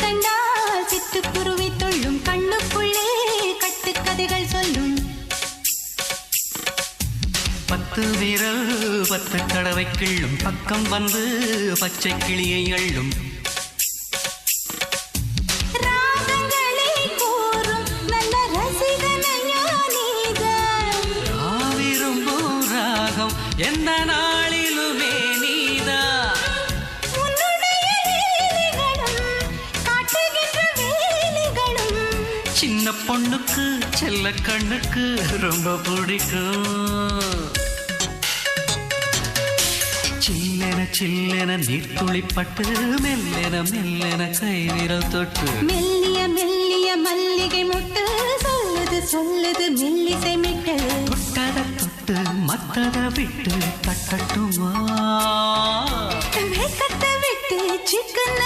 கண்டால் சிட்டுக்குருவி தொள்ளும் கண்ணுக்குள்ளே கட்டுக்கதைகள் சொல்லும் 10 விரல் 10 தடவை கிள்ளும் பக்கம் வந்து பச்சை கிளியை அள்ளும் ராகங்களை கூறும் நல்ல ரசிகனையா நீதான் விரும்பும் ராகம் எந்த நாளிலுமே நீதான் உன்னுடைய வேலைகளும் காட்டுகின்ற வேலைகளும் சின்ன பொண்ணுக்கு செல்ல கண்ணுக்கு ரொம்ப பிடிக்கும் சில்லென சில்லென நீர்த்துளிப்பட்டு மெல்லென மெல்லென கை விரல் தொட்டு மெல்லிய மெல்லிய மல்லிகை முட்டு சொல்லுது சொல்லுது மெல்லிசை மிட்டு தொட்டத தொட்டு மத்தத விட்டு தட்டட்டுமா கட்ட விட்டு சிக்கன